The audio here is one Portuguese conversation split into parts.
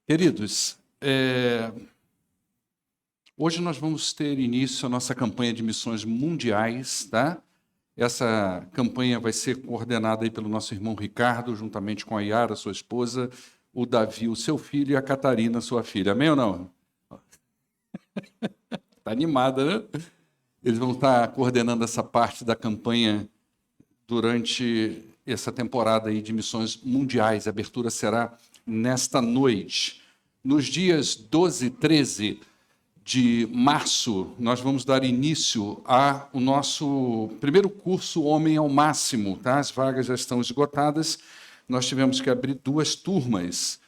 Queridos, hoje nós vamos ter início a nossa campanha de missões mundiais, tá? Essa campanha vai ser coordenada aí pelo nosso irmão Ricardo, juntamente com a Yara, sua esposa, o Davi, o seu filho, e a Catarina, sua filha. Amém ou não? Está animada, né? Eles vão estar coordenando essa parte da campanha durante essa temporada aí de missões mundiais. A abertura será nesta noite. Nos dias 12 e 13 de março, nós vamos dar início ao nosso primeiro curso Homem ao Máximo. Tá? As vagas já estão esgotadas. Nós tivemos que abrir 2 turmas.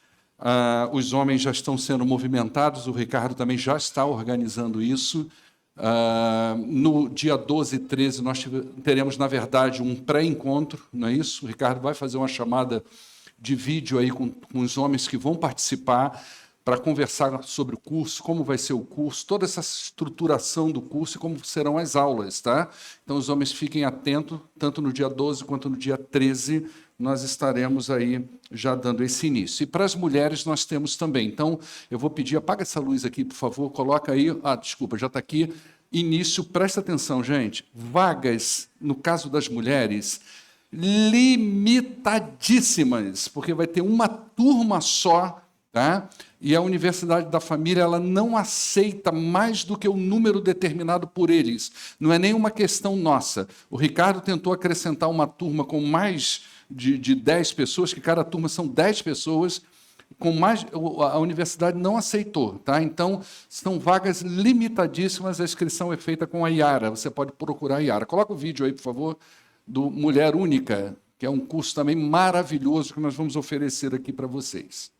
Os homens já estão sendo movimentados, o Ricardo também já está organizando isso. No dia 12 e 13, nós teremos, na verdade, um pré-encontro, não é isso? O Ricardo vai fazer uma chamada de vídeo aí com os homens que vão participar para conversar sobre o curso, como vai ser o curso, toda essa estruturação do curso e como serão as aulas, tá? Então, os homens fiquem atentos, tanto no dia 12 quanto no dia 13, nós estaremos aí já dando esse início. E para as mulheres nós temos também. Então, eu vou pedir, apaga essa luz aqui, por favor, coloca aí, desculpa, já está aqui, início, presta atenção, gente, vagas, no caso das mulheres, limitadíssimas, porque vai ter uma turma só, tá? E a Universidade da Família ela não aceita mais do que o número determinado por eles. Não é nenhuma questão nossa. O Ricardo tentou acrescentar uma turma com mais de 10 pessoas, que cada turma são 10 pessoas, a universidade não aceitou. Tá? Então, são vagas limitadíssimas, a inscrição é feita com a Yara. Você pode procurar a Yara. Coloca o vídeo aí, por favor, do Mulher Única, que é um curso também maravilhoso que nós vamos oferecer aqui para vocês.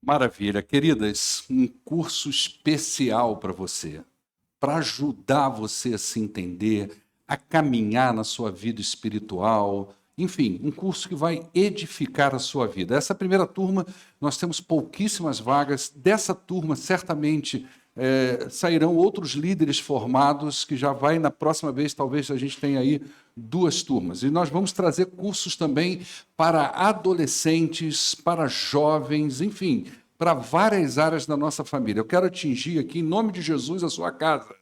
Maravilha. Queridas, um curso especial para você, para ajudar você a se entender, a caminhar na sua vida espiritual, enfim, um curso que vai edificar a sua vida. Essa primeira turma, nós temos pouquíssimas vagas. Dessa turma, certamente, sairão outros líderes formados, que já vai, na próxima vez, talvez a gente tenha aí 2 turmas. E nós vamos trazer cursos também para adolescentes, para jovens, enfim, para várias áreas da nossa família. Eu quero atingir aqui, em nome de Jesus, a sua casa.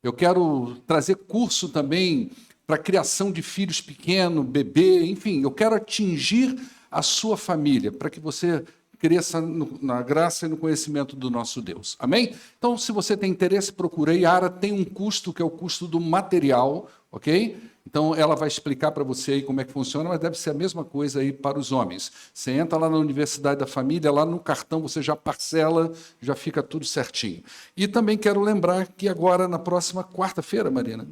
Eu quero trazer curso também para criação de filhos pequenos, bebê, enfim, eu quero atingir a sua família, para que você cresça na graça e no conhecimento do nosso Deus. Amém? Então, se você tem interesse, procure a Yara. Tem um custo, que é o custo do material, ok? Então, ela vai explicar para você aí como é que funciona, mas deve ser a mesma coisa aí para os homens. Você entra lá na Universidade da Família, lá no cartão você já parcela, já fica tudo certinho. E também quero lembrar que agora, na próxima quarta-feira, Marina,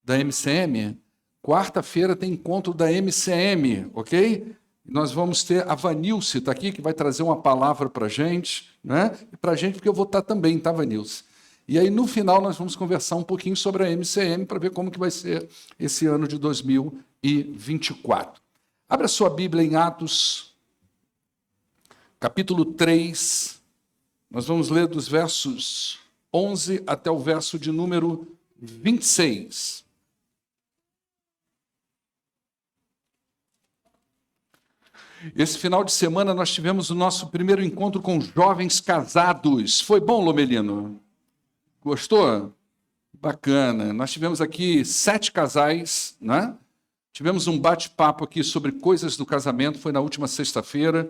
da MCM, quarta-feira tem encontro da MCM, ok? Nós vamos ter a Vanilce, está aqui, que vai trazer uma palavra para a gente, né? E para a gente, porque eu vou estar também, tá, Vanilce? E aí, no final, nós vamos conversar um pouquinho sobre a MCM para ver como que vai ser esse ano de 2024. Abra sua Bíblia em Atos, capítulo 3. Nós vamos ler dos versos 11 até o verso de número 26. Esse final de semana nós tivemos o nosso primeiro encontro com jovens casados. Foi bom, Lomelino? Gostou? Bacana. Nós tivemos aqui 7 casais, né? Tivemos um bate-papo aqui sobre coisas do casamento, foi na última sexta-feira.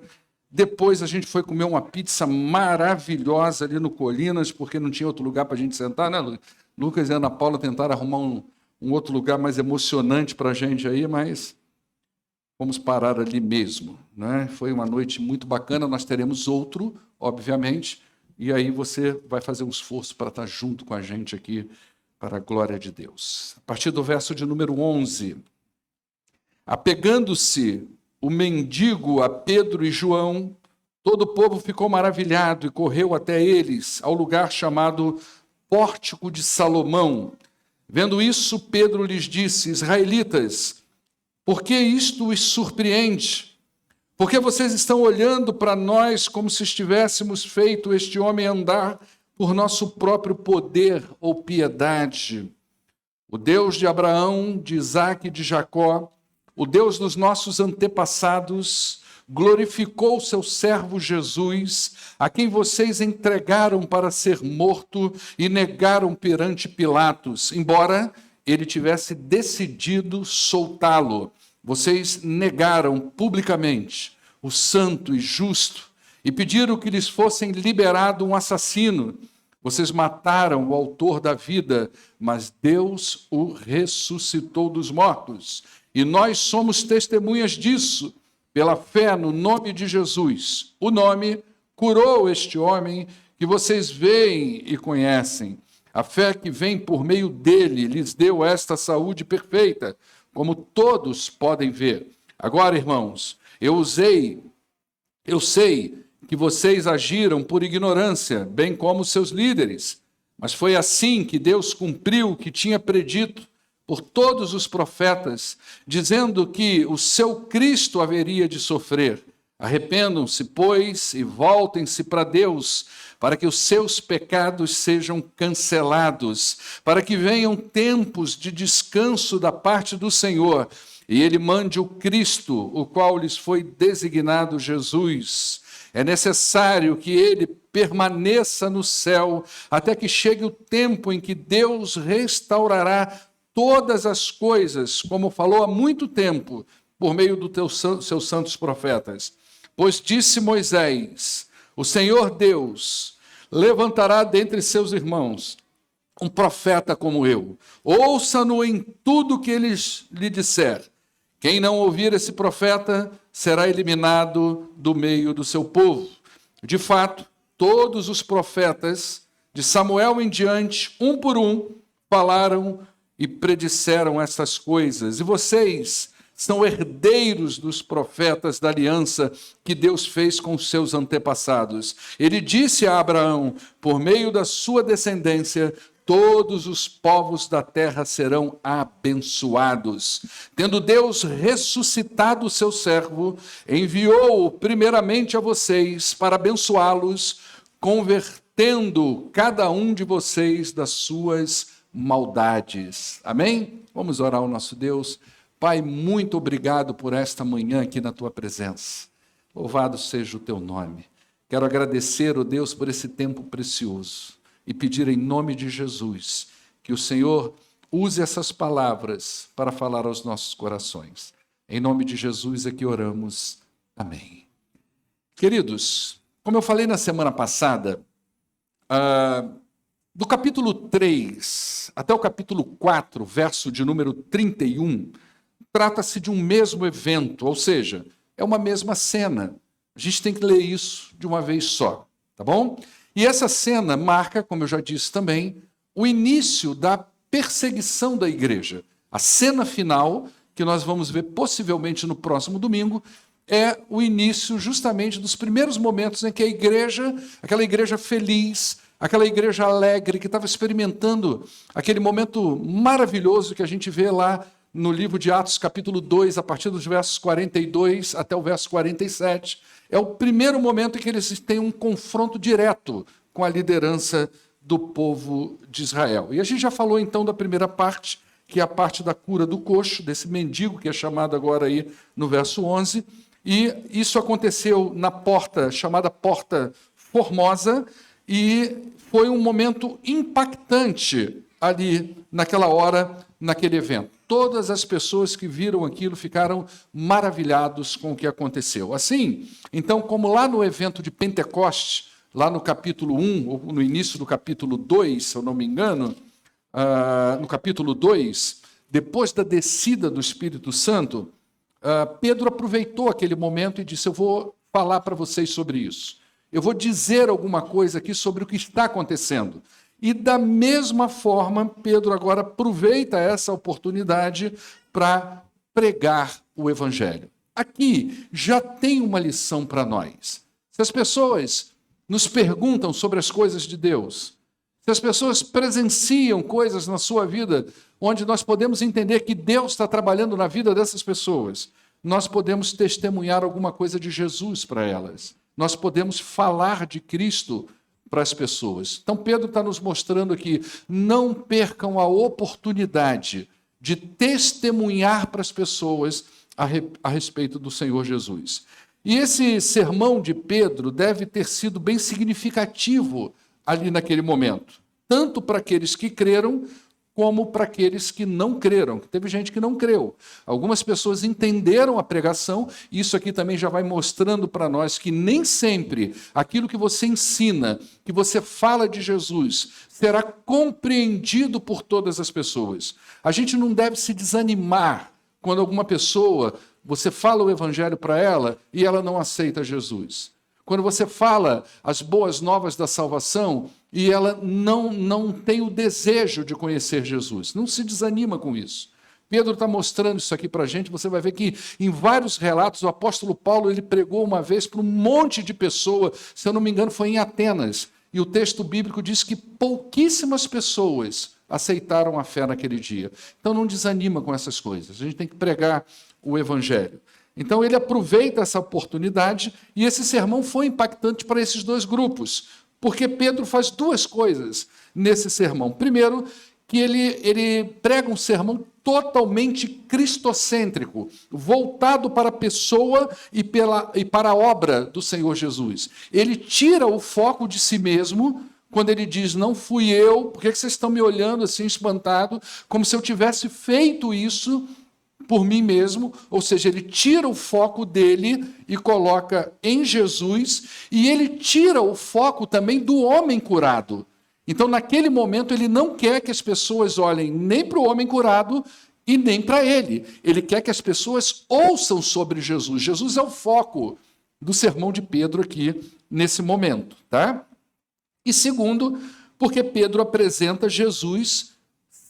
Depois a gente foi comer uma pizza maravilhosa ali no Colinas, porque não tinha outro lugar para a gente sentar, né, Lucas e Ana Paula tentaram arrumar um outro lugar mais emocionante para a gente aí, mas vamos parar ali mesmo, né? Foi uma noite muito bacana, nós teremos outro, obviamente, e aí você vai fazer um esforço para estar junto com a gente aqui, para a glória de Deus. A partir do verso de número 11. Apegando-se o mendigo a Pedro e João, todo o povo ficou maravilhado e correu até eles, ao lugar chamado Pórtico de Salomão. Vendo isso, Pedro lhes disse: Israelitas, por que isto os surpreende? Porque vocês estão olhando para nós como se estivéssemos feito este homem andar por nosso próprio poder ou piedade. O Deus de Abraão, de Isaque e de Jacó, o Deus dos nossos antepassados, glorificou seu servo Jesus, a quem vocês entregaram para ser morto e negaram perante Pilatos, embora ele tivesse decidido soltá-lo. Vocês negaram publicamente o santo e justo e pediram que lhes fossem liberado um assassino. Vocês mataram o autor da vida, mas Deus o ressuscitou dos mortos. E nós somos testemunhas disso, pela fé no nome de Jesus. O nome curou este homem que vocês veem e conhecem. A fé que vem por meio dele lhes deu esta saúde perfeita, como todos podem ver. Agora, irmãos, eu sei que vocês agiram por ignorância, bem como seus líderes, mas foi assim que Deus cumpriu o que tinha predito por todos os profetas, dizendo que o seu Cristo haveria de sofrer. Arrependam-se, pois, e voltem-se para Deus, para que os seus pecados sejam cancelados, para que venham tempos de descanso da parte do Senhor, e ele mande o Cristo, o qual lhes foi designado Jesus. É necessário que ele permaneça no céu, até que chegue o tempo em que Deus restaurará todas as coisas, como falou há muito tempo, por meio dos seus santos profetas. Pois disse Moisés: o Senhor Deus levantará dentre seus irmãos um profeta como eu. Ouça-no em tudo que ele lhe disser. Quem não ouvir esse profeta será eliminado do meio do seu povo. De fato, todos os profetas, de Samuel em diante, um por um, falaram e predisseram essas coisas. E vocês são herdeiros dos profetas da aliança que Deus fez com os seus antepassados. Ele disse a Abraão: por meio da sua descendência, todos os povos da terra serão abençoados. Tendo Deus ressuscitado o seu servo, enviou-o primeiramente a vocês para abençoá-los, convertendo cada um de vocês das suas maldades. Amém? Vamos orar ao nosso Deus. Pai, muito obrigado por esta manhã aqui na tua presença. Louvado seja o teu nome. Quero agradecer, ó Deus, por esse tempo precioso e pedir em nome de Jesus que o Senhor use essas palavras para falar aos nossos corações. Em nome de Jesus é que oramos. Amém. Queridos, como eu falei na semana passada, Do capítulo 3 até o capítulo 4, verso de número 31, trata-se de um mesmo evento, ou seja, é uma mesma cena. A gente tem que ler isso de uma vez só, tá bom? E essa cena marca, como eu já disse também, o início da perseguição da igreja. A cena final, que nós vamos ver possivelmente no próximo domingo, é o início justamente dos primeiros momentos em que a igreja, aquela igreja feliz, aquela igreja alegre, que estava experimentando aquele momento maravilhoso que a gente vê lá no livro de Atos, capítulo 2, a partir dos versos 42 até o verso 47, é o primeiro momento em que eles têm um confronto direto com a liderança do povo de Israel. E a gente já falou então da primeira parte, que é a parte da cura do coxo, desse mendigo que é chamado agora aí no verso 11, e isso aconteceu na porta, chamada Porta Formosa, e foi um momento impactante ali naquela hora, naquele evento. Todas as pessoas que viram aquilo ficaram maravilhados com o que aconteceu. Assim, então, como lá no evento de Pentecostes, lá no capítulo 1, ou no início do capítulo 2, se eu não me engano, no capítulo 2, depois da descida do Espírito Santo, Pedro aproveitou aquele momento e disse: eu vou falar para vocês sobre isso. Eu vou dizer alguma coisa aqui sobre o que está acontecendo. E da mesma forma, Pedro agora aproveita essa oportunidade para pregar o evangelho. Aqui já tem uma lição para nós. Se as pessoas nos perguntam sobre as coisas de Deus, se as pessoas presenciam coisas na sua vida onde nós podemos entender que Deus está trabalhando na vida dessas pessoas, nós podemos testemunhar alguma coisa de Jesus para elas. Nós podemos falar de Cristo para as pessoas. Então, Pedro está nos mostrando aqui, não percam a oportunidade de testemunhar para as pessoas a respeito do Senhor Jesus. E esse sermão de Pedro deve ter sido bem significativo ali naquele momento, tanto para aqueles que creram, como para aqueles que não creram. Teve gente que não creu. Algumas pessoas entenderam a pregação, e isso aqui também já vai mostrando para nós que nem sempre aquilo que você ensina, que você fala de Jesus, será compreendido por todas as pessoas. A gente não deve se desanimar quando alguma pessoa, você fala o evangelho para ela e ela não aceita Jesus. Quando você fala as boas novas da salvação e ela não tem o desejo de conhecer Jesus. Não se desanima com isso. Pedro está mostrando isso aqui para a gente. Você vai ver que em vários relatos o apóstolo Paulo ele pregou uma vez para um monte de pessoas, se eu não me engano foi em Atenas. E o texto bíblico diz que pouquíssimas pessoas aceitaram a fé naquele dia. Então não desanima com essas coisas. A gente tem que pregar o evangelho. Então ele aproveita essa oportunidade e esse sermão foi impactante para esses dois grupos, porque Pedro faz duas coisas nesse sermão. Primeiro, que ele prega um sermão totalmente cristocêntrico, voltado para a pessoa e para a obra do Senhor Jesus. Ele tira o foco de si mesmo, quando ele diz, não fui eu, por que vocês estão me olhando assim espantado, como se eu tivesse feito isso por mim mesmo, ou seja, ele tira o foco dele e coloca em Jesus, e ele tira o foco também do homem curado. Então, naquele momento, ele não quer que as pessoas olhem nem para o homem curado e nem para ele. Ele quer que as pessoas ouçam sobre Jesus. Jesus é o foco do sermão de Pedro aqui, nesse momento. Tá? E segundo, porque Pedro apresenta Jesus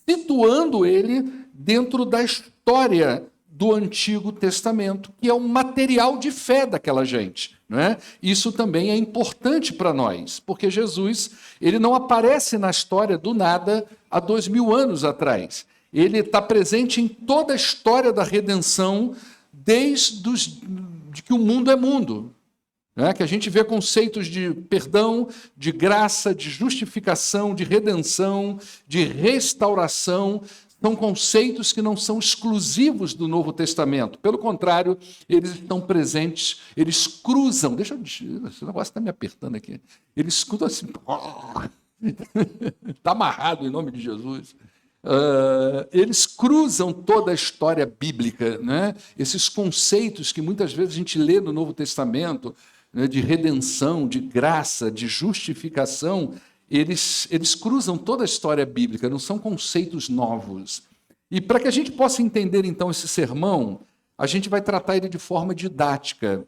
situando ele dentro da história do Antigo Testamento, que é um material de fé daquela gente. Não é? Isso também é importante para nós, porque Jesus ele não aparece na história do nada há 2000 anos atrás. Ele está presente em toda a história da redenção, desde que o mundo é mundo. Não é? Que a gente vê conceitos de perdão, de graça, de justificação, de redenção, de restauração. São conceitos que não são exclusivos do Novo Testamento. Pelo contrário, eles estão presentes, eles cruzam. Esse negócio está me apertando aqui. Eles cruzam assim. Está amarrado em nome de Jesus. Eles cruzam toda a história bíblica. Né? Esses conceitos que muitas vezes a gente lê no Novo Testamento, né, de redenção, de graça, de justificação, eles cruzam toda a história bíblica, não são conceitos novos. E para que a gente possa entender, então, esse sermão, a gente vai tratar ele de forma didática.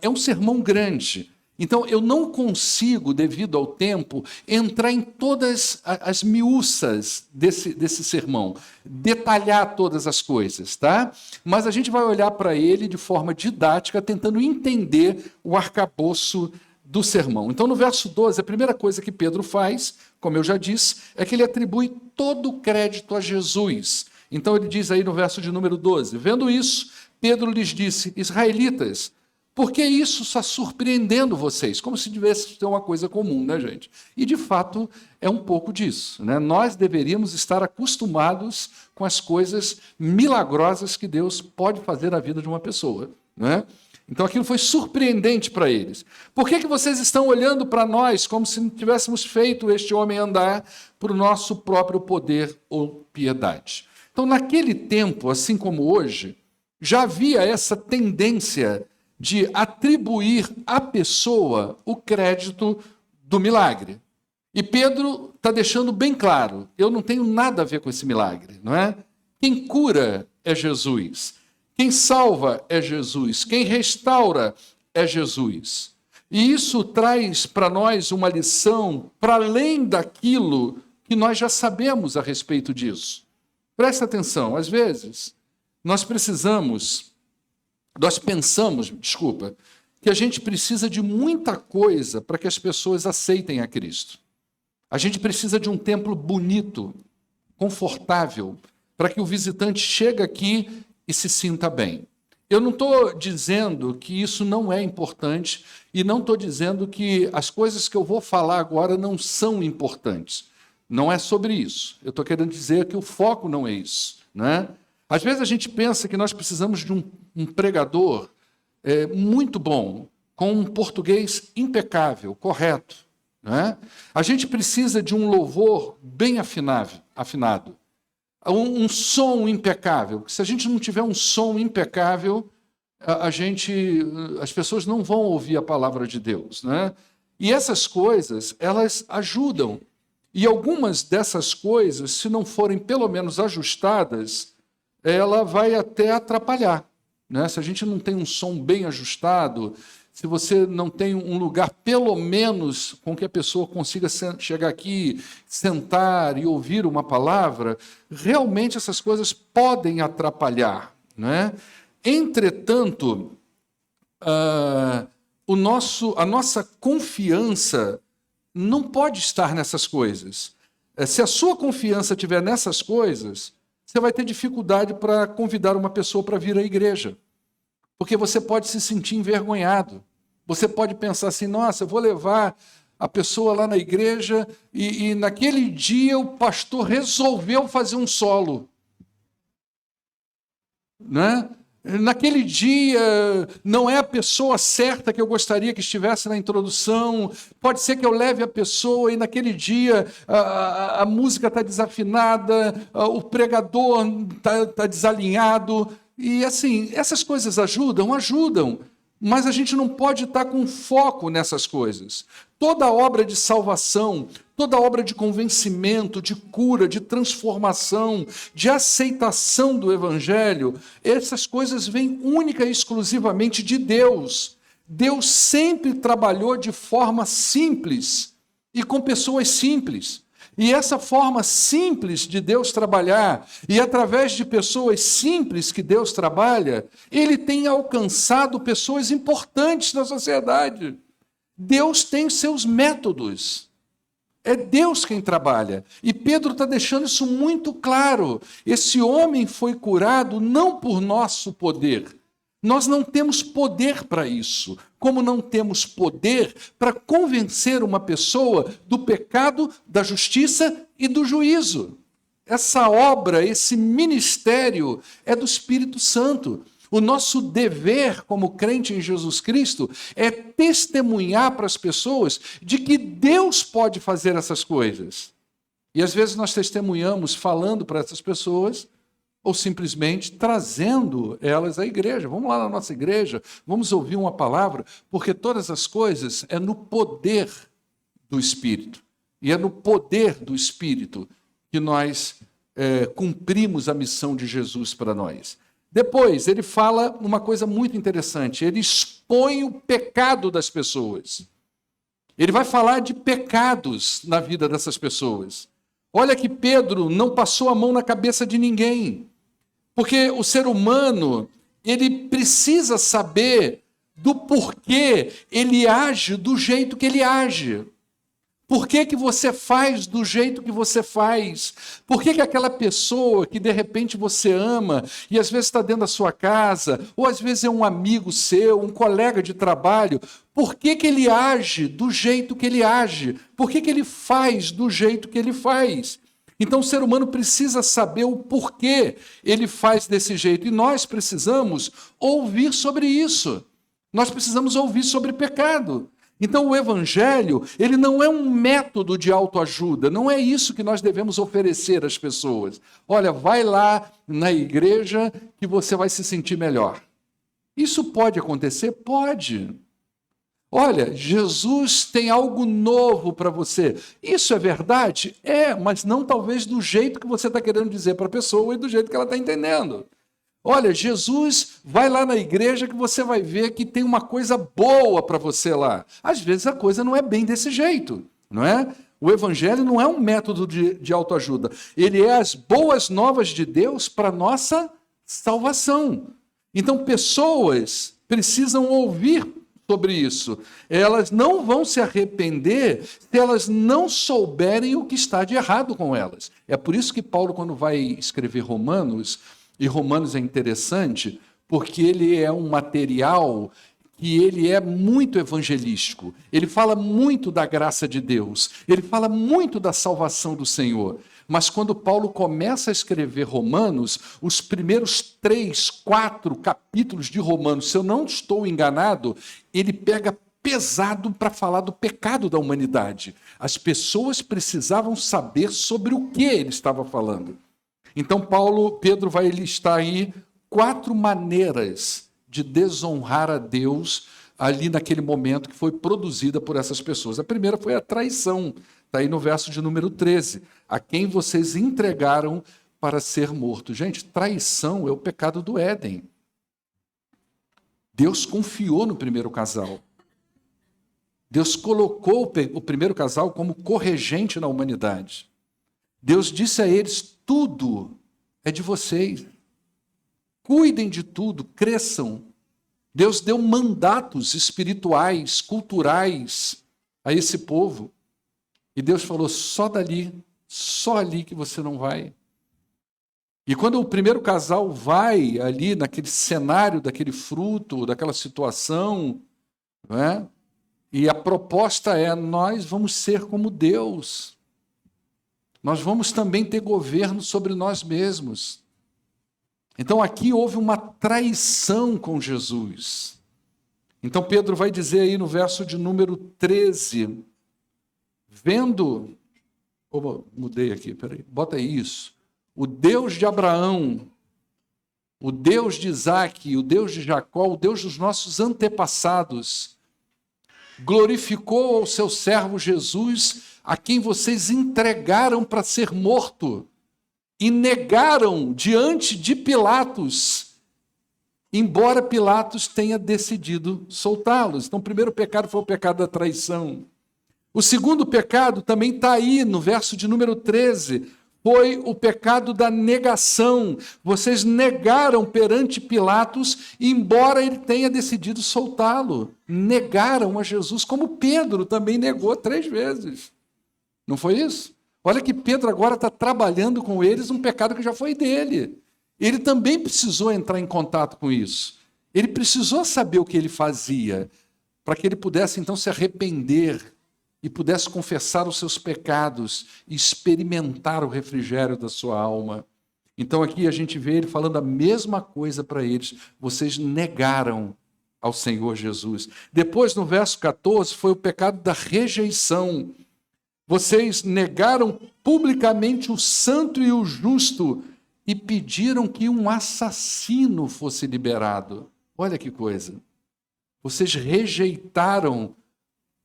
É um sermão grande. Então, eu não consigo, devido ao tempo, entrar em todas as miúças desse sermão, detalhar todas as coisas, tá? Mas a gente vai olhar para ele de forma didática, tentando entender o arcabouço do sermão. Então, no verso 12, a primeira coisa que Pedro faz, como eu já disse, é que ele atribui todo o crédito a Jesus. Então, ele diz aí no verso de número 12, vendo isso, Pedro lhes disse, israelitas, por que isso está surpreendendo vocês? Como se devesse ser uma coisa comum, né, gente? E, de fato, é um pouco disso, né? Nós deveríamos estar acostumados com as coisas milagrosas que Deus pode fazer na vida de uma pessoa, né? Então, aquilo foi surpreendente para eles. Por que vocês estão olhando para nós como se não tivéssemos feito este homem andar por nosso próprio poder ou piedade? Então, naquele tempo, assim como hoje, já havia essa tendência de atribuir à pessoa o crédito do milagre. E Pedro está deixando bem claro, eu não tenho nada a ver com esse milagre, não é? Quem cura é Jesus, quem salva é Jesus, quem restaura é Jesus. E isso traz para nós uma lição para além daquilo que nós já sabemos a respeito disso. Presta atenção, às vezes nós pensamos, que a gente precisa de muita coisa para que as pessoas aceitem a Cristo. A gente precisa de um templo bonito, confortável, para que o visitante chegue aqui e se sinta bem. Eu não estou dizendo que isso não é importante e não estou dizendo que as coisas que eu vou falar agora não são importantes. Não é sobre isso. Eu estou querendo dizer que o foco não é isso, né? Às vezes a gente pensa que nós precisamos de um pregador muito bom, com um português impecável, correto, né? A gente precisa de um louvor bem afinado, um som impecável. Se a gente não tiver um som impecável, as pessoas não vão ouvir a palavra de Deus, né? E essas coisas, elas ajudam. E algumas dessas coisas, se não forem pelo menos ajustadas, ela vai até atrapalhar, né? Se a gente não tem um som bem ajustado, se você não tem um lugar, pelo menos, com que a pessoa consiga chegar aqui, sentar e ouvir uma palavra, realmente essas coisas podem atrapalhar, né? Entretanto, a nossa confiança não pode estar nessas coisas. Se a sua confiança estiver nessas coisas, você vai ter dificuldade para convidar uma pessoa para vir à igreja. Porque você pode se sentir envergonhado. Você pode pensar assim, nossa, eu vou levar a pessoa lá na igreja e naquele dia o pastor resolveu fazer um solo. Né? Naquele dia não é a pessoa certa que eu gostaria que estivesse na introdução. Pode ser que eu leve a pessoa e naquele dia a música está desafinada, o pregador está desalinhado. E assim, essas coisas ajudam, mas a gente não pode estar com foco nessas coisas. Toda obra de salvação, toda obra de convencimento, de cura, de transformação, de aceitação do Evangelho, essas coisas vêm única e exclusivamente de Deus. Deus sempre trabalhou de forma simples e com pessoas simples. E essa forma simples de Deus trabalhar, e através de pessoas simples que Deus trabalha, Ele tem alcançado pessoas importantes na sociedade. Deus tem seus métodos. É Deus quem trabalha. E Pedro está deixando isso muito claro. Esse homem foi curado não por nosso poder. Nós não temos poder para isso, como não temos poder para convencer uma pessoa do pecado, da justiça e do juízo. Essa obra, esse ministério é do Espírito Santo. O nosso dever como crente em Jesus Cristo é testemunhar para as pessoas de que Deus pode fazer essas coisas. E às vezes nós testemunhamos falando para essas pessoas, ou simplesmente trazendo elas à igreja. Vamos lá na nossa igreja, vamos ouvir uma palavra, porque todas as coisas é no poder do Espírito. E é no poder do Espírito que nós cumprimos a missão de Jesus para nós. Depois, ele fala uma coisa muito interessante. Ele expõe o pecado das pessoas. Ele vai falar de pecados na vida dessas pessoas. Olha que Pedro não passou a mão na cabeça de ninguém. Porque o ser humano, ele precisa saber do porquê ele age do jeito que ele age. Por que que você faz do jeito que você faz? Por que que aquela pessoa que de repente você ama e às vezes está dentro da sua casa, ou às vezes é um amigo seu, um colega de trabalho, por que que ele age do jeito que ele age? Por que que ele faz do jeito que ele faz? Então o ser humano precisa saber o porquê ele faz desse jeito. E nós precisamos ouvir sobre isso. Nós precisamos ouvir sobre pecado. Então o evangelho, ele não é um método de autoajuda, não é isso que nós devemos oferecer às pessoas. Olha, vai lá na igreja que você vai se sentir melhor. Isso pode acontecer? Pode. Olha, Jesus tem algo novo para você. Isso é verdade? É, mas não talvez do jeito que você está querendo dizer para a pessoa e do jeito que ela está entendendo. Olha, Jesus, vai lá na igreja que você vai ver que tem uma coisa boa para você lá. Às vezes a coisa não é bem desse jeito, não é? O evangelho não é um método de autoajuda. Ele é as boas novas de Deus para a nossa salvação. Então, pessoas precisam ouvir sobre isso. Elas não vão se arrepender se elas não souberem o que está de errado com elas. É por isso que Paulo, quando vai escrever Romanos, e Romanos é interessante, porque ele é um material que ele é muito evangelístico. Ele fala muito da graça de Deus. Ele fala muito da salvação do Senhor. Mas quando Paulo começa a escrever Romanos, os primeiros 3, 4 capítulos de Romanos, se eu não estou enganado, ele pega pesado para falar do pecado da humanidade. As pessoas precisavam saber sobre o que ele estava falando. Então Pedro vai listar aí 4 maneiras de desonrar a Deus ali naquele momento que foi produzida por essas pessoas. A primeira foi a traição, está aí no verso de número 13, a quem vocês entregaram para ser morto. Gente, traição é o pecado do Éden. Deus confiou no primeiro casal. Deus colocou o primeiro casal como corregente na humanidade. Deus disse a eles, tudo é de vocês. Cuidem de tudo, cresçam. Deus deu mandatos espirituais, culturais a esse povo. E Deus falou, só ali que você não vai. E quando o primeiro casal vai ali naquele cenário, daquele fruto, daquela situação, não é? E a proposta é, nós vamos ser como Deus. Nós vamos também ter governo sobre nós mesmos. Então aqui houve uma traição com Jesus. Então Pedro vai dizer aí no verso de número 13, vendo, mudei aqui, peraí, bota aí isso, o Deus de Abraão, o Deus de Isaque, o Deus de Jacó, o Deus dos nossos antepassados, glorificou ao seu servo Jesus, a quem vocês entregaram para ser morto e negaram diante de Pilatos, embora Pilatos tenha decidido soltá-los. Então, o primeiro pecado foi o pecado da traição. O segundo pecado também está aí no verso de número 13, foi o pecado da negação. Vocês negaram perante Pilatos, embora ele tenha decidido soltá-lo. Negaram a Jesus, como Pedro também negou 3 vezes. Não foi isso? Olha que Pedro agora está trabalhando com eles um pecado que já foi dele. Ele também precisou entrar em contato com isso. Ele precisou saber o que ele fazia, para que ele pudesse então se arrepender e pudesse confessar os seus pecados e experimentar o refrigério da sua alma. Então aqui a gente vê ele falando a mesma coisa para eles. Vocês negaram ao Senhor Jesus. Depois, no verso 14, foi o pecado da rejeição. Vocês negaram publicamente o santo e o justo e pediram que um assassino fosse liberado. Olha que coisa. Vocês rejeitaram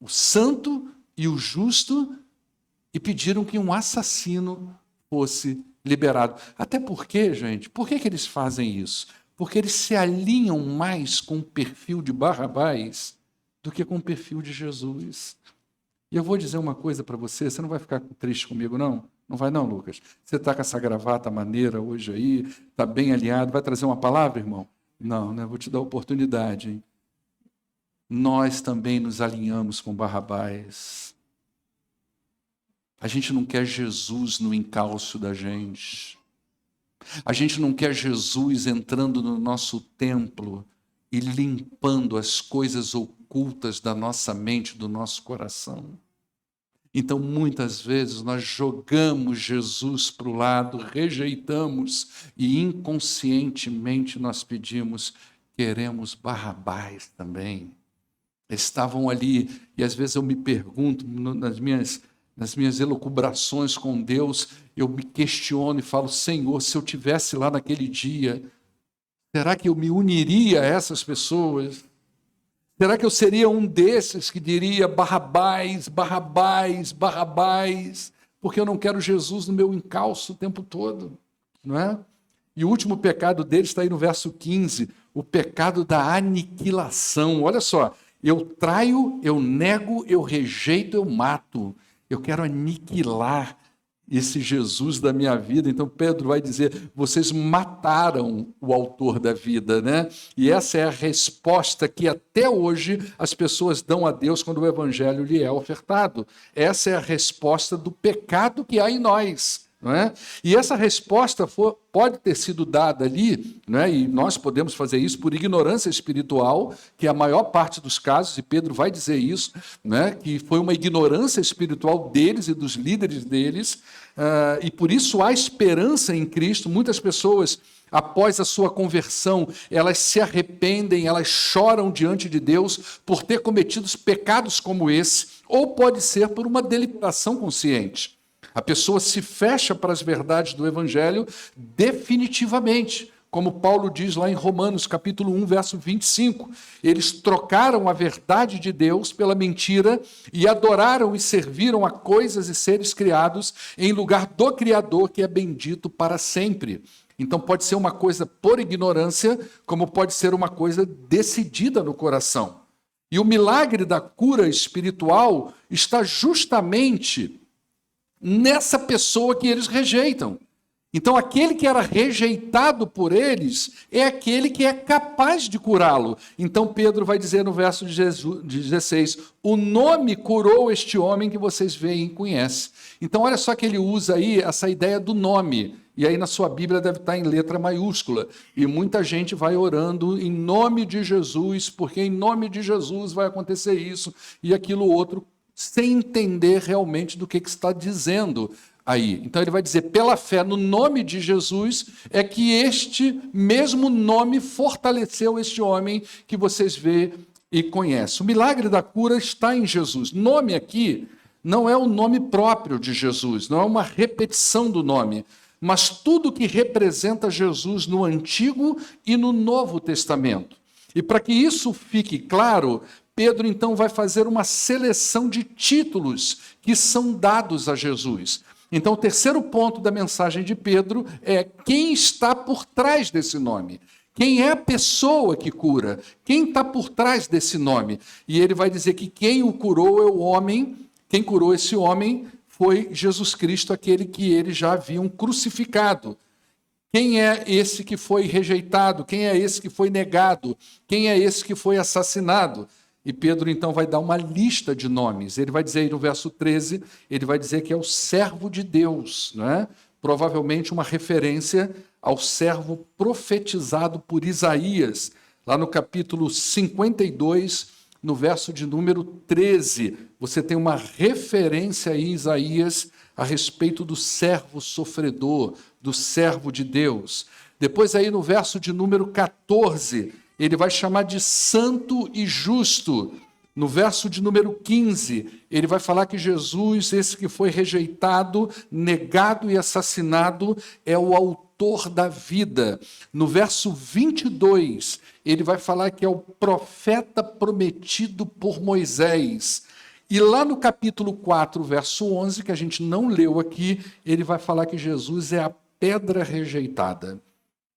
o santo e o justo, e pediram que um assassino fosse liberado. Até porque, gente, por que eles fazem isso? Porque eles se alinham mais com o perfil de Barrabás do que com o perfil de Jesus. E eu vou dizer uma coisa para você, você não vai ficar triste comigo, não? Não vai não, Lucas? Você está com essa gravata maneira hoje aí, está bem alinhado, vai trazer uma palavra, irmão? Não, né? Vou te dar a oportunidade, hein? Nós também nos alinhamos com Barrabás. A gente não quer Jesus no encalço da gente. A gente não quer Jesus entrando no nosso templo e limpando as coisas ocultas da nossa mente, do nosso coração. Então, muitas vezes, nós jogamos Jesus para o lado, rejeitamos e inconscientemente nós pedimos, queremos Barrabás também. Eles estavam ali, e às vezes eu me pergunto, nas minhas elucubrações com Deus, eu me questiono e falo, Senhor, se eu tivesse lá naquele dia, será que eu me uniria a essas pessoas? Será que eu seria um desses que diria Barrabás, Barrabás, Barrabás, porque eu não quero Jesus no meu encalço o tempo todo, não é? E o último pecado deles está aí no verso 15, o pecado da aniquilação. Olha só, eu traio, eu nego, eu rejeito, eu mato. Eu quero aniquilar esse Jesus da minha vida. Então Pedro vai dizer, vocês mataram o autor da vida, né? E essa é a resposta que até hoje as pessoas dão a Deus quando o evangelho lhe é ofertado. Essa é a resposta do pecado que há em nós. Não é? E essa resposta pode ter sido dada ali, não é? E nós podemos fazer isso por ignorância espiritual, que é a maior parte dos casos, e Pedro vai dizer isso, não é? Que foi uma ignorância espiritual deles e dos líderes deles, e por isso há esperança em Cristo. Muitas pessoas, após a sua conversão, elas se arrependem, elas choram diante de Deus por ter cometido pecados como esse, ou pode ser por uma deliberação consciente. A pessoa se fecha para as verdades do Evangelho definitivamente, como Paulo diz lá em Romanos, capítulo 1, verso 25. Eles trocaram a verdade de Deus pela mentira e adoraram e serviram a coisas e seres criados em lugar do Criador, que é bendito para sempre. Então pode ser uma coisa por ignorância, como pode ser uma coisa decidida no coração. E o milagre da cura espiritual está justamente nessa pessoa que eles rejeitam. Então, aquele que era rejeitado por eles é aquele que é capaz de curá-lo. Então, Pedro vai dizer no verso 16, o nome curou este homem que vocês veem e conhecem. Então, olha só que ele usa aí essa ideia do nome. E aí na sua Bíblia deve estar em letra maiúscula. E muita gente vai orando em nome de Jesus, porque em nome de Jesus vai acontecer isso e aquilo outro, sem entender realmente do que está dizendo aí. Então ele vai dizer, pela fé no nome de Jesus, é que este mesmo nome fortaleceu este homem que vocês vê e conhecem. O milagre da cura está em Jesus. Nome aqui não é o nome próprio de Jesus, não é uma repetição do nome, mas tudo que representa Jesus no Antigo e no Novo Testamento. E para que isso fique claro, Pedro, então, vai fazer uma seleção de títulos que são dados a Jesus. Então, o terceiro ponto da mensagem de Pedro é quem está por trás desse nome. Quem é a pessoa que cura? Quem está por trás desse nome? E ele vai dizer que quem o curou é o homem, quem curou esse homem foi Jesus Cristo, aquele que eles já haviam crucificado. Quem é esse que foi rejeitado? Quem é esse que foi negado? Quem é esse que foi assassinado? E Pedro, então, vai dar uma lista de nomes. Ele vai dizer aí no verso 13, ele vai dizer que é o servo de Deus, não é? Provavelmente uma referência ao servo profetizado por Isaías, lá no capítulo 52, no verso de número 13. Você tem uma referência em Isaías a respeito do servo sofredor, do servo de Deus. Depois aí no verso de número 14, ele vai chamar de santo e justo. No verso de número 15, ele vai falar que Jesus, esse que foi rejeitado, negado e assassinado, é o autor da vida. No verso 22, ele vai falar que é o profeta prometido por Moisés. E lá no capítulo 4, verso 11, que a gente não leu aqui, ele vai falar que Jesus é a pedra rejeitada.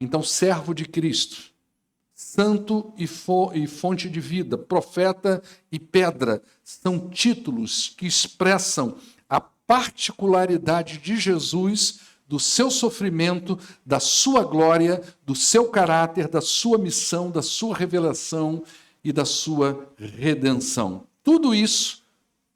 Então, servo de Cristo, santo e fonte de vida, profeta e pedra, são títulos que expressam a particularidade de Jesus, do seu sofrimento, da sua glória, do seu caráter, da sua missão, da sua revelação e da sua redenção. Tudo isso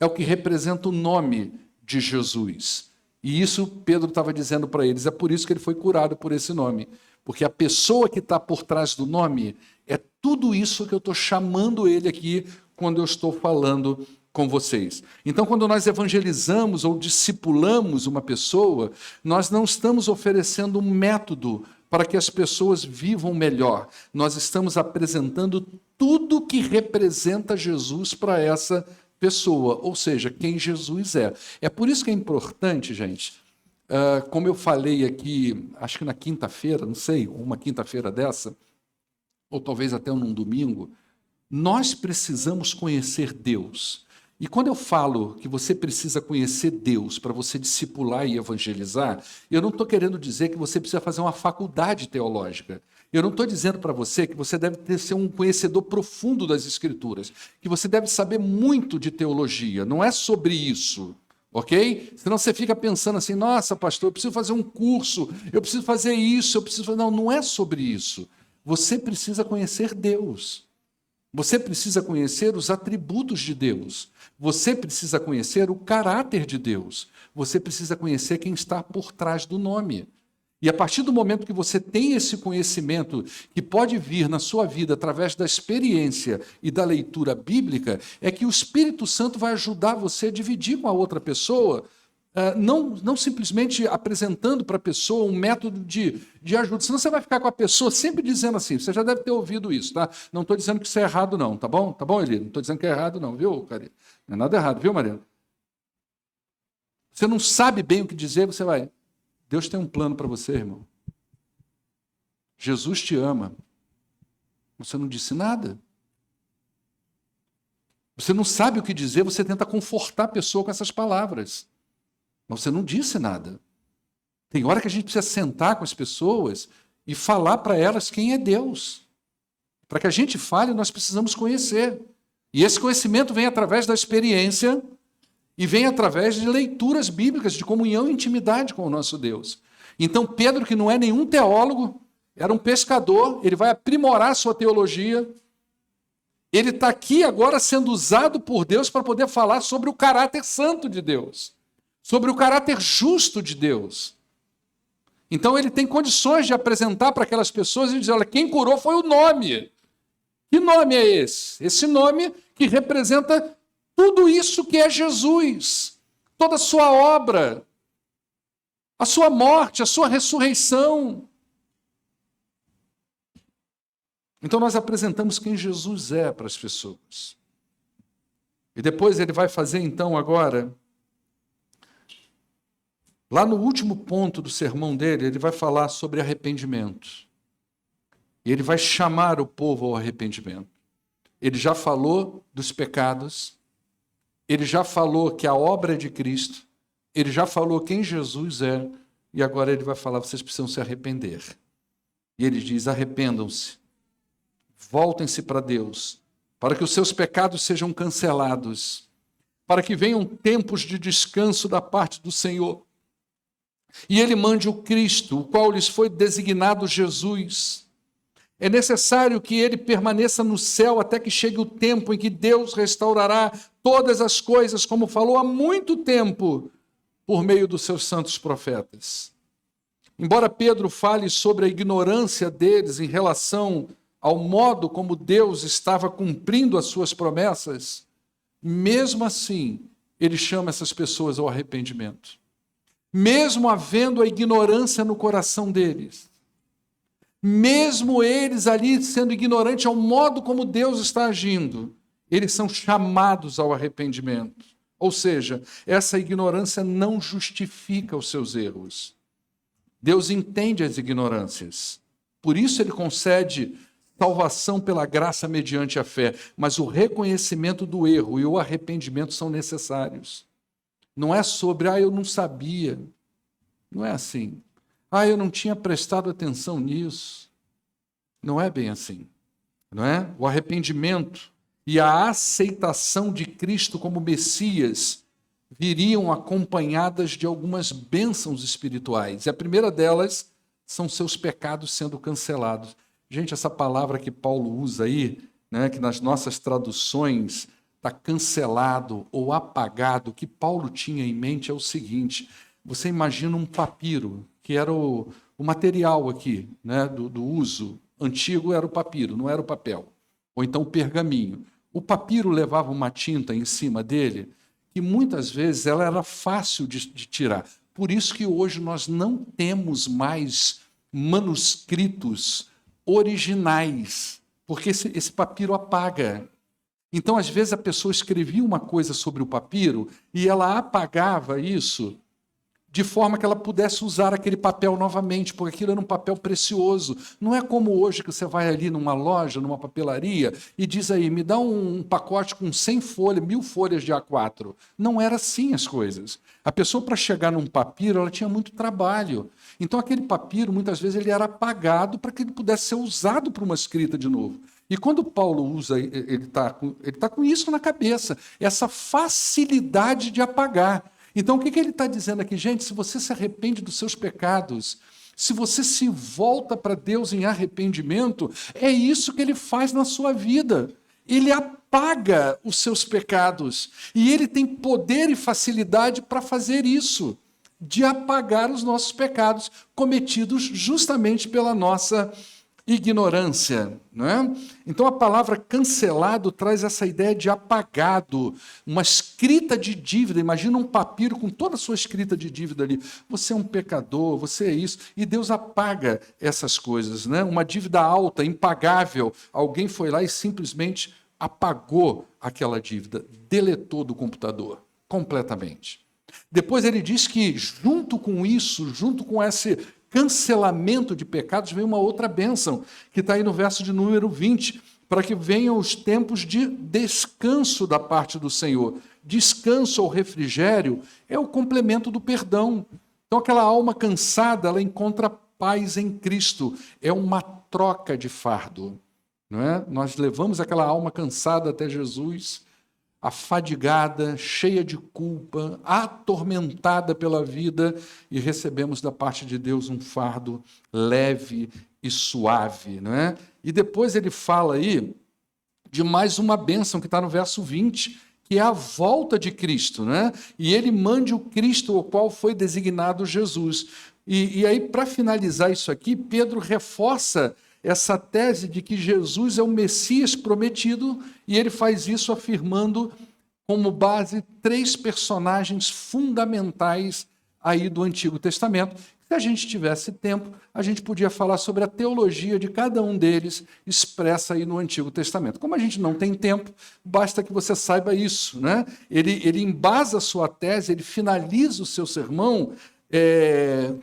é o que representa o nome de Jesus. E isso Pedro estava dizendo para eles, é por isso que ele foi curado por esse nome. Porque a pessoa que está por trás do nome é tudo isso que eu estou chamando ele aqui quando eu estou falando com vocês. Então, quando nós evangelizamos ou discipulamos uma pessoa, nós não estamos oferecendo um método para que as pessoas vivam melhor. Nós estamos apresentando tudo que representa Jesus para essa pessoa, ou seja, quem Jesus é. É por isso que é importante, gente, como eu falei aqui, acho que na quinta-feira, não sei, uma quinta-feira dessa, ou talvez até num domingo, nós precisamos conhecer Deus. E quando eu falo que você precisa conhecer Deus para você discipular e evangelizar, eu não estou querendo dizer que você precisa fazer uma faculdade teológica. Eu não estou dizendo para você que você deve ser um conhecedor profundo das Escrituras, que você deve saber muito de teologia. Não é sobre isso, ok? Senão você fica pensando assim, nossa, pastor, eu preciso fazer um curso, eu preciso fazer isso, eu preciso... Não, não é sobre isso. Você precisa conhecer Deus. Você precisa conhecer os atributos de Deus. Você precisa conhecer o caráter de Deus. Você precisa conhecer quem está por trás do nome. E a partir do momento que você tem esse conhecimento, que pode vir na sua vida através da experiência e da leitura bíblica, é que o Espírito Santo vai ajudar você a dividir com a outra pessoa, não simplesmente apresentando para a pessoa um método de ajuda, senão você vai ficar com a pessoa sempre dizendo assim, você já deve ter ouvido isso, tá? Não estou dizendo que isso é errado não, tá bom? Tá bom, Eli? Não estou dizendo que é errado não, viu, Cari? Não é nada errado, viu, Mariana? Você não sabe bem o que dizer, você vai... Deus tem um plano para você, irmão. Jesus te ama. Você não disse nada. Você não sabe o que dizer, você tenta confortar a pessoa com essas palavras. Mas você não disse nada. Tem hora que a gente precisa sentar com as pessoas e falar para elas quem é Deus. Para que a gente fale, nós precisamos conhecer. E esse conhecimento vem através da experiência e vem através de leituras bíblicas, de comunhão e intimidade com o nosso Deus. Então, Pedro, que não é nenhum teólogo, era um pescador, ele vai aprimorar a sua teologia. Ele está aqui agora sendo usado por Deus para poder falar sobre o caráter santo de Deus, sobre o caráter justo de Deus. Então, ele tem condições de apresentar para aquelas pessoas e dizer, olha, quem curou foi o nome. Que nome é esse? Esse nome que representa tudo isso que é Jesus, toda a sua obra, a sua morte, a sua ressurreição. Então nós apresentamos quem Jesus é para as pessoas. E depois ele vai fazer então agora, lá no último ponto do sermão dele, ele vai falar sobre arrependimento. E ele vai chamar o povo ao arrependimento. Ele já falou dos pecados, ele já falou que a obra é de Cristo, ele já falou quem Jesus é, e agora ele vai falar, vocês precisam se arrepender. E ele diz, arrependam-se, voltem-se para Deus, para que os seus pecados sejam cancelados, para que venham tempos de descanso da parte do Senhor. E ele mande o Cristo, o qual lhes foi designado Jesus. É necessário que ele permaneça no céu até que chegue o tempo em que Deus restaurará todas as coisas, como falou há muito tempo, por meio dos seus santos profetas. Embora Pedro fale sobre a ignorância deles em relação ao modo como Deus estava cumprindo as suas promessas, mesmo assim, ele chama essas pessoas ao arrependimento. Mesmo havendo a ignorância no coração deles, mesmo eles ali sendo ignorantes ao modo como Deus está agindo, eles são chamados ao arrependimento. Ou seja, essa ignorância não justifica os seus erros. Deus entende as ignorâncias. Por isso ele concede salvação pela graça mediante a fé, mas o reconhecimento do erro e o arrependimento são necessários. Não é sobre, eu não sabia. Não é assim. Eu não tinha prestado atenção nisso. Não é bem assim. Não é? O arrependimento e a aceitação de Cristo como Messias viriam acompanhadas de algumas bênçãos espirituais. E a primeira delas são seus pecados sendo cancelados. Gente, essa palavra que Paulo usa aí, né, que nas nossas traduções está cancelado ou apagado, o que Paulo tinha em mente é o seguinte: você imagina um papiro, que era o material aqui, né, do uso antigo, era o papiro, não era o papel, ou então o pergaminho. O papiro levava uma tinta em cima dele, que muitas vezes ela era fácil de tirar. Por isso que hoje nós não temos mais manuscritos originais, porque esse papiro apaga. Então, às vezes, a pessoa escrevia uma coisa sobre o papiro e ela apagava isso de forma que ela pudesse usar aquele papel novamente, porque aquilo era um papel precioso. Não é como hoje que você vai ali numa loja, numa papelaria, e diz aí, me dá um pacote com 100 folhas, 1000 folhas de A4. Não era assim as coisas. A pessoa, para chegar num papiro, ela tinha muito trabalho. Então, aquele papiro, muitas vezes, ele era apagado para que ele pudesse ser usado para uma escrita de novo. E quando Paulo usa, ele está com isso na cabeça, essa facilidade de apagar. Então, o que ele está dizendo aqui? Gente, se você se arrepende dos seus pecados, se você se volta para Deus em arrependimento, é isso que ele faz na sua vida. Ele apaga os seus pecados. E ele tem poder e facilidade para fazer isso, de apagar os nossos pecados cometidos justamente pela nossa ignorância, não é? Então a palavra cancelado traz essa ideia de apagado, uma escrita de dívida. Imagina um papiro com toda a sua escrita de dívida ali. Você é um pecador, você é isso, e Deus apaga essas coisas, né? Uma dívida alta, impagável. Alguém foi lá e simplesmente apagou aquela dívida, deletou do computador completamente. Depois ele diz que junto com isso, junto com esse cancelamento de pecados, vem uma outra bênção, que está aí no verso de número 20, para que venham os tempos de descanso da parte do Senhor. Descanso ou refrigério é o complemento do perdão. Então, aquela alma cansada, ela encontra paz em Cristo. É uma troca de fardo, não é? Nós levamos aquela alma cansada até Jesus, afadigada, cheia de culpa, atormentada pela vida, e recebemos da parte de Deus um fardo leve e suave, não é? E depois ele fala aí de mais uma bênção que está no verso 20, que é a volta de Cristo, né? E ele mande o Cristo, o qual foi designado Jesus. E aí, para finalizar isso aqui, Pedro reforça essa tese de que Jesus é o Messias prometido, e ele faz isso afirmando como base 3 personagens fundamentais aí do Antigo Testamento. Se a gente tivesse tempo, a gente podia falar sobre a teologia de cada um deles expressa aí no Antigo Testamento. Como a gente não tem tempo, basta que você saiba isso, né? Ele embasa a sua tese, ele finaliza o seu sermão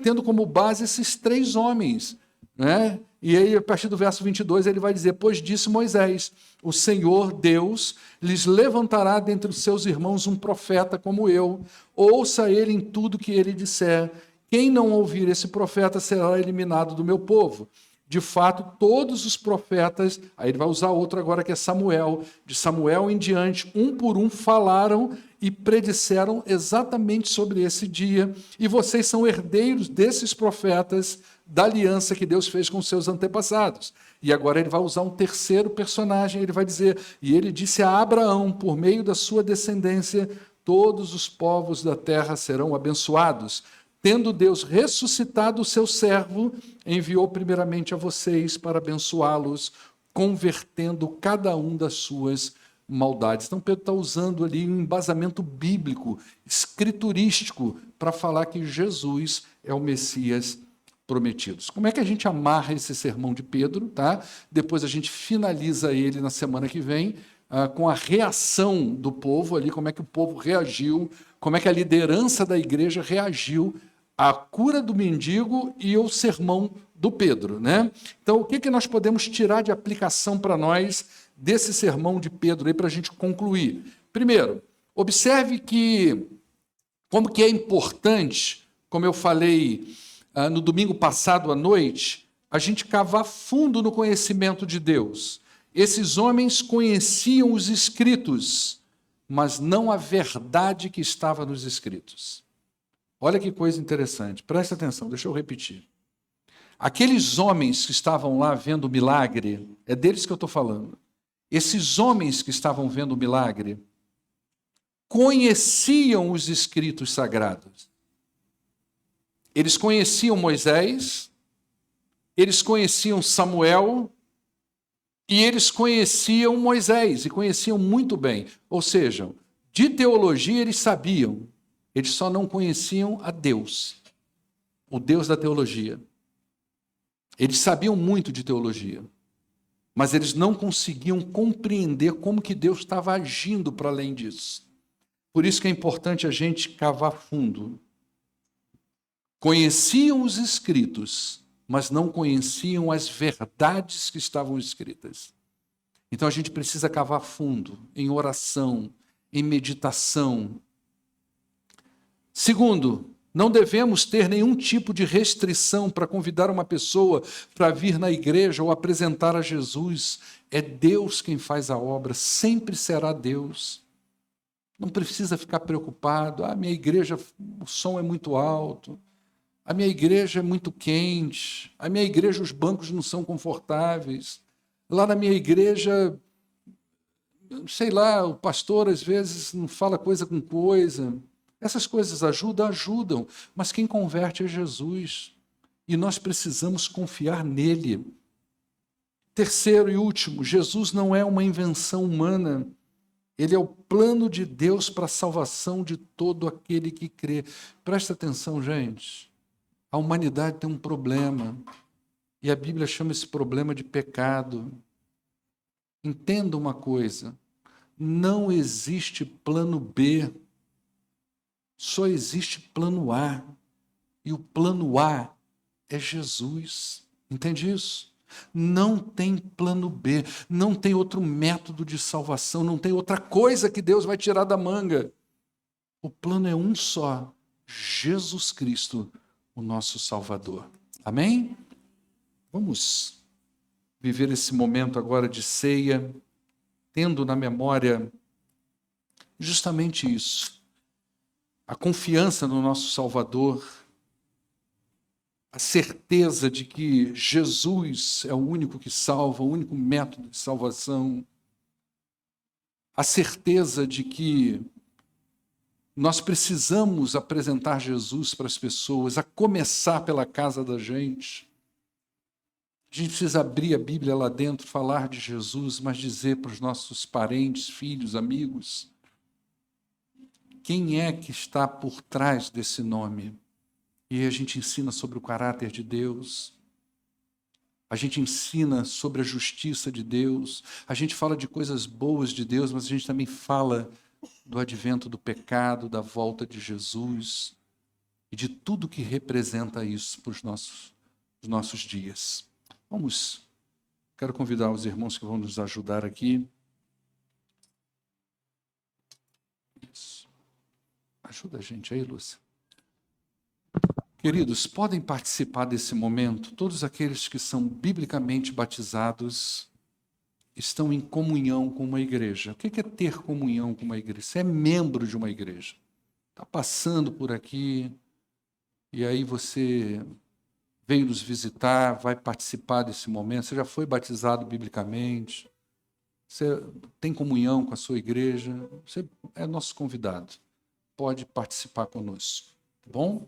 tendo como base esses 3 homens, né? E aí, a partir do verso 22, ele vai dizer: pois disse Moisés, o Senhor Deus lhes levantará dentre os seus irmãos um profeta como eu, ouça ele em tudo que ele disser. Quem não ouvir esse profeta será eliminado do meu povo. De fato, todos os profetas, aí ele vai usar outro agora que é Samuel, de Samuel em diante, um por um falaram e predisseram exatamente sobre esse dia, e vocês são herdeiros desses profetas, da aliança que Deus fez com seus antepassados. E agora ele vai usar um terceiro personagem, ele vai dizer: e ele disse a Abraão, por meio da sua descendência, todos os povos da terra serão abençoados. Tendo Deus ressuscitado o seu servo, enviou primeiramente a vocês para abençoá-los, convertendo cada um das suas maldades. Então Pedro está usando ali um embasamento bíblico, escriturístico, para falar que Jesus é o Messias prometido. Como é que a gente amarra esse sermão de Pedro? Tá? Depois a gente finaliza ele na semana que vem, com a reação do povo ali, como é que o povo reagiu, como é que a liderança da igreja reagiu à cura do mendigo e ao sermão do Pedro, né? Então, o que nós podemos tirar de aplicação para nós desse sermão de Pedro aí para a gente concluir? Primeiro, observe como que é importante, como eu falei no domingo passado à noite, a gente cavar fundo no conhecimento de Deus. Esses homens conheciam os Escritos, mas não a verdade que estava nos Escritos. Olha que coisa interessante, presta atenção, deixa eu repetir. Aqueles homens que estavam lá vendo o milagre, é deles que eu estou falando. Esses homens que estavam vendo o milagre conheciam os escritos sagrados. Eles conheciam Moisés, eles conheciam Samuel e eles conheciam Moisés, e conheciam muito bem. Ou seja, de teologia eles sabiam, eles só não conheciam a Deus, o Deus da teologia. Eles sabiam muito de teologia, mas eles não conseguiam compreender como que Deus estava agindo para além disso. Por isso que é importante a gente cavar fundo. Conheciam os escritos, mas não conheciam as verdades que estavam escritas. Então a gente precisa cavar fundo em oração, em meditação. Segundo, não devemos ter nenhum tipo de restrição para convidar uma pessoa para vir na igreja ou apresentar a Jesus. É Deus quem faz a obra, sempre será Deus. Não precisa ficar preocupado. Minha igreja, o som é muito alto. A minha igreja é muito quente. A minha igreja, os bancos não são confortáveis. Lá na minha igreja, sei lá, o pastor às vezes não fala coisa com coisa. Essas coisas ajudam, mas quem converte é Jesus. E nós precisamos confiar nele. Terceiro e último, Jesus não é uma invenção humana. Ele é o plano de Deus para a salvação de todo aquele que crê. Presta atenção, gente. A humanidade tem um problema. E a Bíblia chama esse problema de pecado. Entenda uma coisa. Não existe plano B. Só existe plano A. E o plano A é Jesus. Entende isso? Não tem plano B. Não tem outro método de salvação. Não tem outra coisa que Deus vai tirar da manga. O plano é um só. Jesus Cristo, o nosso Salvador. Amém? Vamos viver esse momento agora de ceia, tendo na memória justamente isso. A confiança no nosso Salvador, a certeza de que Jesus é o único que salva, o único método de salvação, a certeza de que nós precisamos apresentar Jesus para as pessoas, a começar pela casa da gente. A gente precisa abrir a Bíblia lá dentro, falar de Jesus, mas dizer para os nossos parentes, filhos, amigos, quem é que está por trás desse nome? E a gente ensina sobre o caráter de Deus, a gente ensina sobre a justiça de Deus, a gente fala de coisas boas de Deus, mas a gente também fala do advento do pecado, da volta de Jesus e de tudo que representa isso para os nossos dias. Quero convidar os irmãos que vão nos ajudar aqui. Isso. Ajuda a gente aí, Lúcia. Queridos, podem participar desse momento. Todos aqueles que são biblicamente batizados estão em comunhão com uma igreja. O que é ter comunhão com uma igreja? Você é membro de uma igreja. Está passando por aqui, e aí você veio nos visitar, vai participar desse momento. Você já foi batizado biblicamente. Você tem comunhão com a sua igreja. Você é nosso convidado. Pode participar conosco. Tá bom?